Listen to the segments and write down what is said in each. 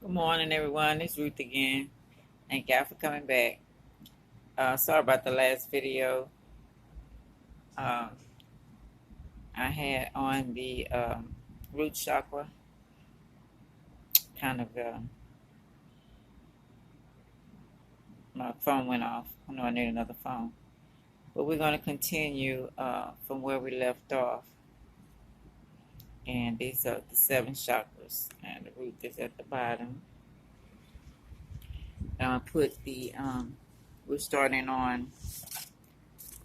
Good morning, everyone. It's Ruth again. Thank y'all for coming back. Sorry about the last video. Um, I had on the root chakra. Kind of, my phone went off. I know I need another phone. But we're going to continue from where we left off. And these are the 7 chakras. And the root is at the bottom. And I'll put the, we're starting on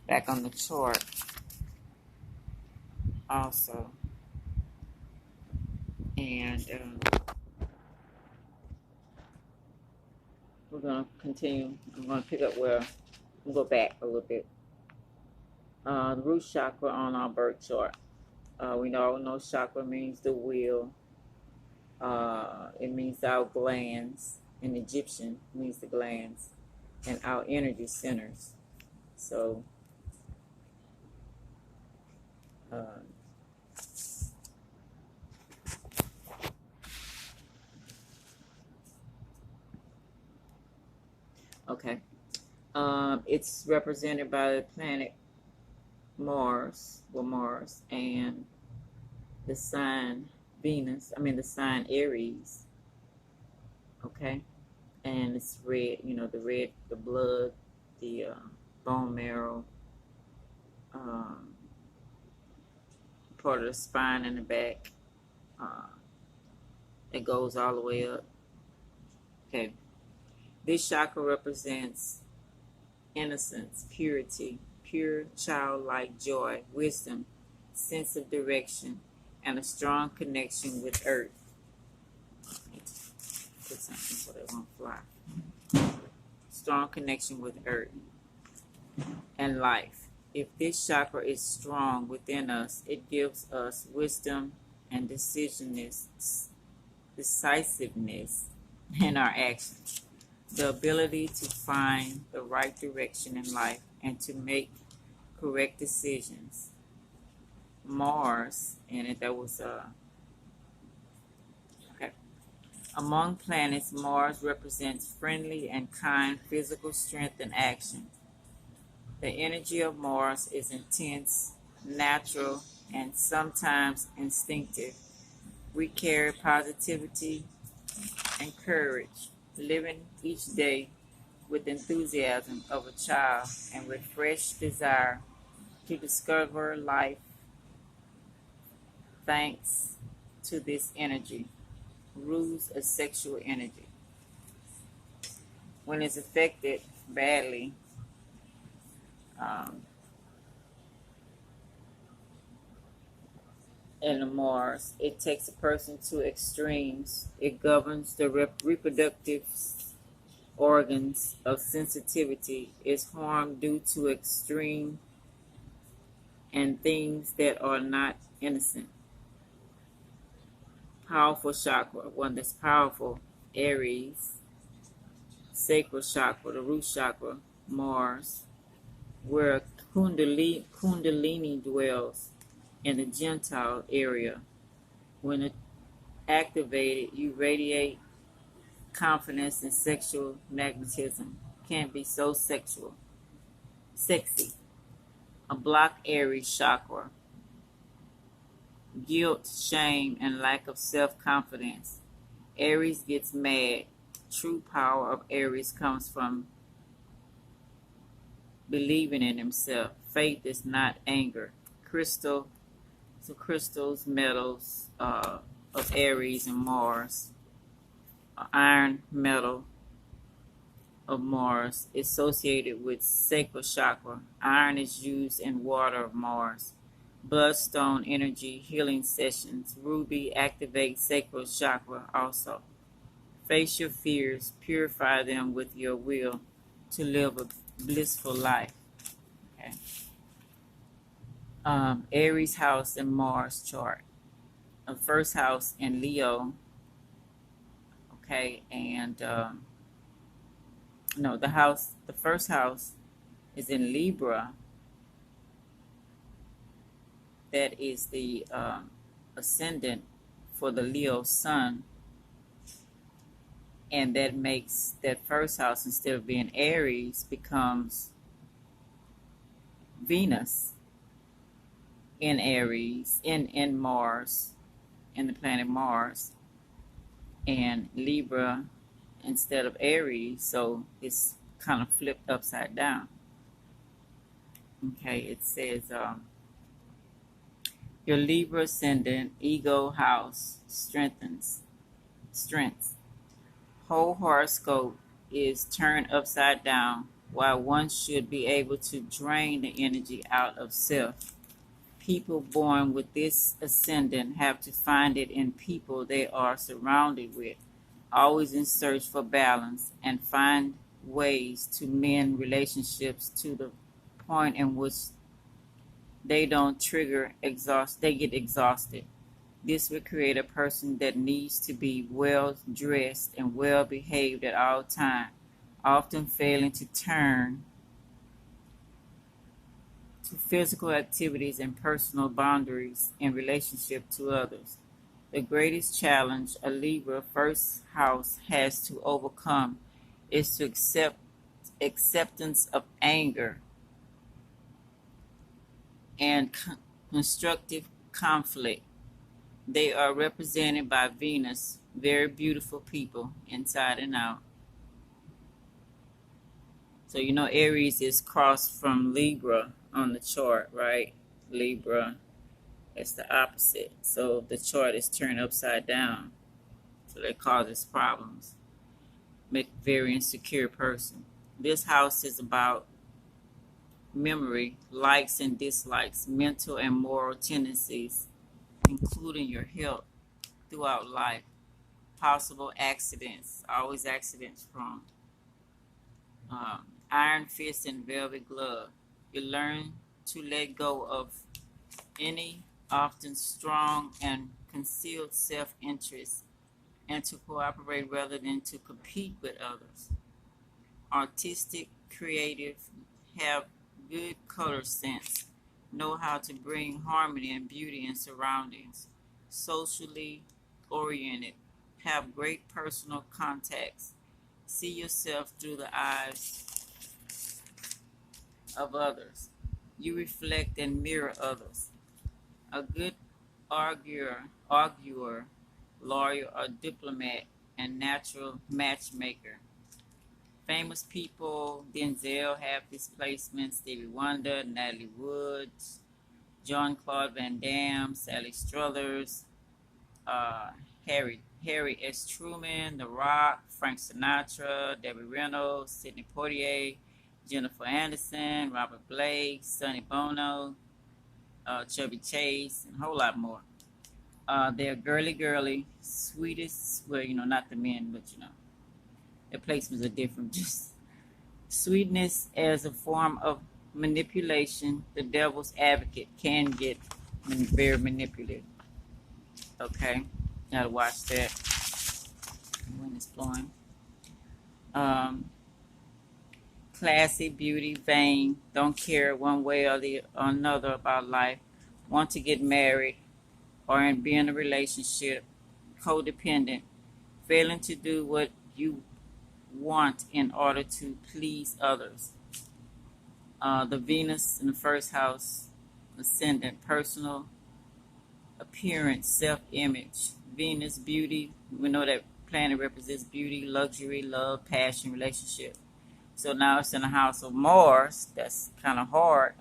back on the chart also. And we're going to continue. I'm going to pick up where, we'll go back a little bit. The root chakra on our birth chart. We all know chakra means the wheel. It means our glands. In Egyptian, means the glands. And our energy centers. So, okay. It's represented by the planet Mars, and the sign Venus, the sign Aries, okay? And it's red, the red, the blood, the bone marrow, part of the spine in the back. It goes all the way up. Okay. This chakra represents innocence, purity, pure childlike joy, wisdom, sense of direction, and a strong connection with earth. Put something so they won't fly. Strong connection with earth and life. If this chakra is strong within us, it gives us wisdom and decisiveness in our actions, the ability to find the right direction in life and to make correct decisions. Mars, and that was okay. Among planets, Mars represents friendly and kind physical strength and action. The energy of Mars is intense, natural, and sometimes instinctive. We carry positivity and courage, living each day with enthusiasm of a child and with fresh desire to discover life. Thanks to this energy, rules a sexual energy. When it's affected badly, in the Mars, it takes a person to extremes. It governs the reproductive organs of sensitivity, is harmed due to extreme and things that are not innocent. Powerful chakra, one that's powerful, Aries. Sacral chakra, the root chakra, Mars, where Kundalini dwells in the genital area. When it activated, you radiate confidence and sexual magnetism. Can't be so sexy. A blocked Aries chakra. Guilt, shame, and lack of self-confidence. Aries gets mad. True power of Aries comes from believing in himself. Faith is not anger. Crystals, metals of Aries and Mars. Iron metal of Mars associated with sacral chakra. Iron is used in water of Mars. Bloodstone energy healing sessions. Ruby activates sacral chakra also. Face your fears. Purify them with your will to live a blissful life. Okay. Aries house in Mars chart. A first house in Leo. Okay, and no, the first house is in Libra. That is the ascendant for the Leo sun. And that makes that first house, instead of being Aries, becomes Venus in Aries, in Mars, in the planet Mars, and Libra instead of Aries, so it's kind of flipped upside down. Okay, it says your Libra ascendant ego house strengths. Whole horoscope is turned upside down, while one should be able to drain the energy out of self. People born with this ascendant have to find it in people they are surrounded with, always in search for balance, and find ways to mend relationships to the point in which they don't they get exhausted. This will create a person that needs to be well dressed and well behaved at all times, often failing to turn to physical activities and personal boundaries in relationship to others. The greatest challenge a Libra first house has to overcome is to acceptance of anger and constructive conflict. They are represented by Venus, very beautiful people inside and out. So you know Aries is crossed from Libra on the chart, right? Libra, it's the opposite. So the chart is turned upside down. So that causes problems. Make a very insecure person. This house is about memory, likes and dislikes, mental and moral tendencies, including your health throughout life, possible accidents, always accidents from iron fist and velvet glove. You learn to let go of any often strong and concealed self-interest and to cooperate rather than to compete with others. Artistic, creative, have good color sense, know how to bring harmony and beauty in surroundings, socially oriented, have great personal contacts, see yourself through the eyes of others. You reflect and mirror others. A good arguer, lawyer, or diplomat, and natural matchmaker. Famous people, Denzel have this placement, Stevie Wonder, Natalie Woods, John Claude Van Damme, Sally Struthers, Harry S. Truman, The Rock, Frank Sinatra, Debbie Reynolds, Sidney Poitier, Jennifer Anderson, Robert Blake, Sonny Bono, Chubby Chase, and a whole lot more. They're girly, sweetest, well, not the men, but their placements are different. Just sweetness as a form of manipulation. The devil's advocate can get very manipulative. Okay, gotta watch that when it's blowing. Classy, beauty, vain, don't care one way or the another about life, want to get married or be in a relationship, codependent, failing to do what you want in order to please others. The Venus in the first house, ascendant, personal appearance, self-image. Venus, beauty. We know that planet represents beauty, luxury, love, passion, relationship. So now it's in the house of Mars. That's kind of hard.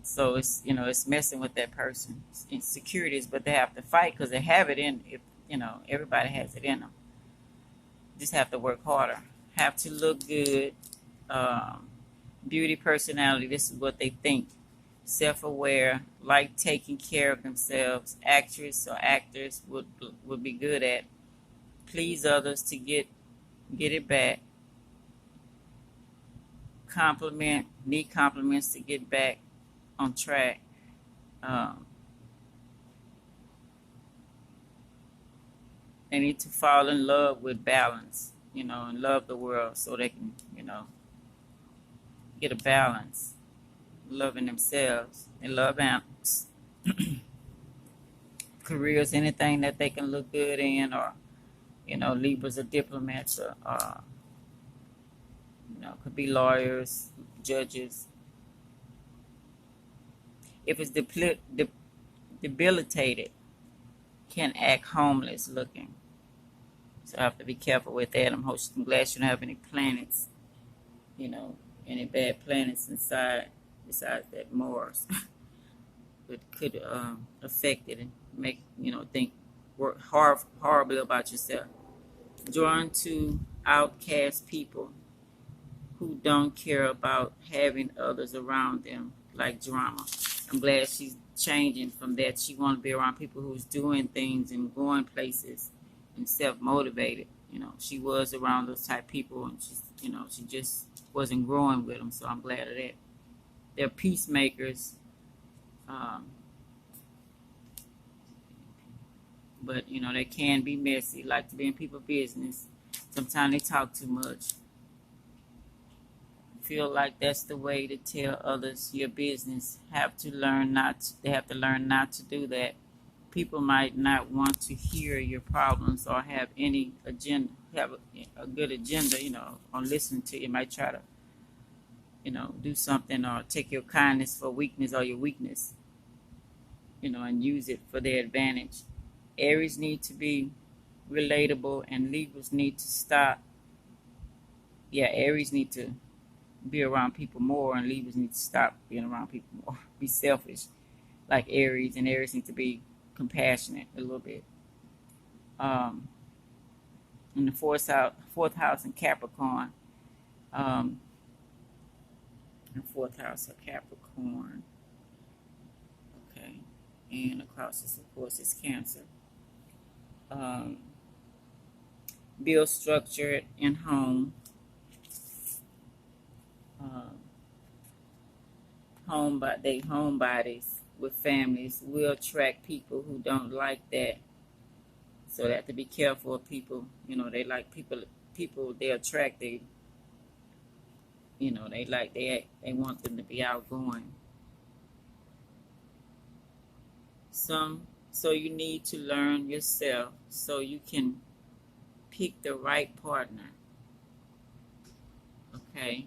So it's messing with that person's insecurities, but they have to fight because they have it in. If everybody has it in them. Just have to work harder. Have to look good. Beauty, personality. This is what they think. Self-aware, like taking care of themselves. Actress or actors would be good at please others to get it back. Need compliments to get back on track. They need to fall in love with balance, and love the world so they can, get a balance. Loving themselves. They love animals. Careers, anything that they can look good in or You know, Libras are diplomats, could be lawyers, judges. If it's debilitated, can act homeless looking. So I have to be careful with that. I'm glad you don't have any planets, any bad planets inside besides that Mars. But could affect it and make, think horribly about yourself. Drawn to outcast people who don't care about having others around them, like drama. I'm glad she's changing from that. She wants to be around people who's doing things and going places and self-motivated. She was around those type of people, and she just wasn't growing with them. So I'm glad of that. They're peacemakers, but they can be messy. Like to be in people's business. Sometimes they talk too much. Feel like that's the way to tell others your business. They have to learn not to do that. People might not want to hear your problems or have any agenda, have a good agenda, or listen to you. Might try to, do something or take your kindness for weakness or your weakness, and use it for their advantage. Aries need to be relatable and Libras need to stop. Yeah, Aries need to be around people more and Libras need to stop being around people more. Be selfish like Aries, and Aries need to be compassionate a little bit. In the fourth house in Capricorn, the fourth house of Capricorn, okay, and across this, of course, is Cancer. Build structure in home. Homebodies with families will attract people who don't like that. So they have to be careful of people. They like people they attract. They want them to be outgoing. So you need to learn yourself so you can pick the right partner. Okay.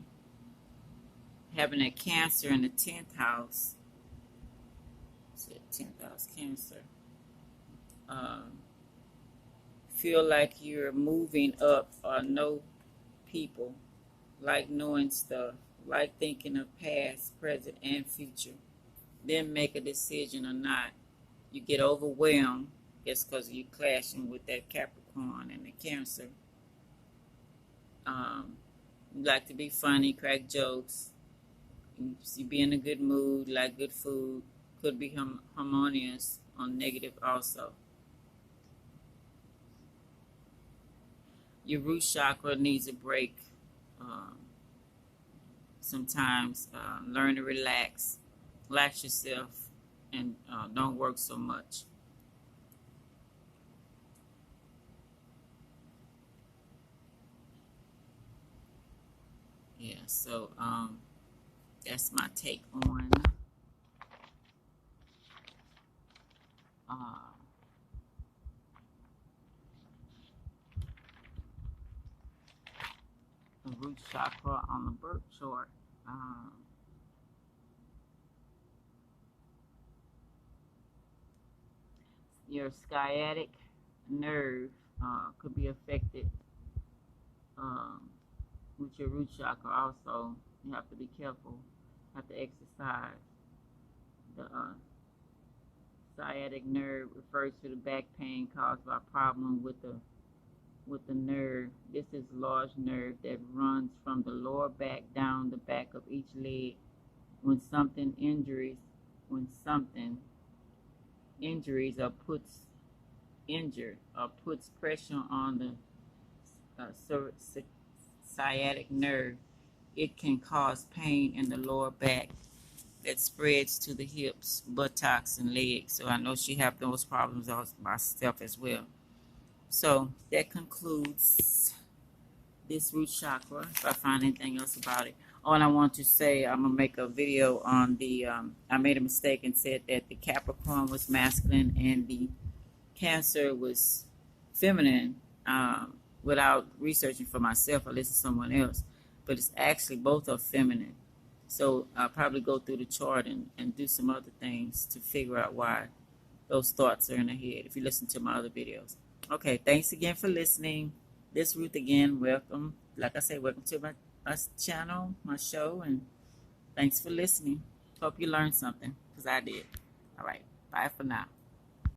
Having a Cancer in the 10th house. So 10th house Cancer. Feel like you're moving up or know people, like knowing stuff, like thinking of past, present, and future. Then make a decision or not. You get overwhelmed just because you clashing with that Capricorn and the Cancer. You like to be funny, crack jokes. You be in a good mood, like good food. Could be harmonious on negative also. Your root chakra needs a break. Sometimes learn to relax yourself, and don't work so much. Yeah, so that's my take on the root chakra on the birth chart. Your sciatic nerve could be affected with your root chakra also. You have to be careful. You have to exercise. The sciatic nerve refers to the back pain caused by a problem with the nerve. This is a large nerve that runs from the lower back down the back of each leg. When something injuries or puts pressure on the sciatic nerve, it can cause pain in the lower back that spreads to the hips, buttocks, and legs. So I know she have those problems myself as well. So that concludes this root chakra. If I find anything else about it. And I want to say, I'm going to make a video on I made a mistake and said that the Capricorn was masculine and the Cancer was feminine. without researching for myself. I listen to someone else, but it's actually both are feminine. So I'll probably go through the chart and do some other things to figure out why those thoughts are in the head if you listen to my other videos. Okay, thanks again for listening. This Ruth again, welcome. Like I said, welcome to my channel, my show, and thanks for listening. Hope you learned something, because I did. All right, bye for now.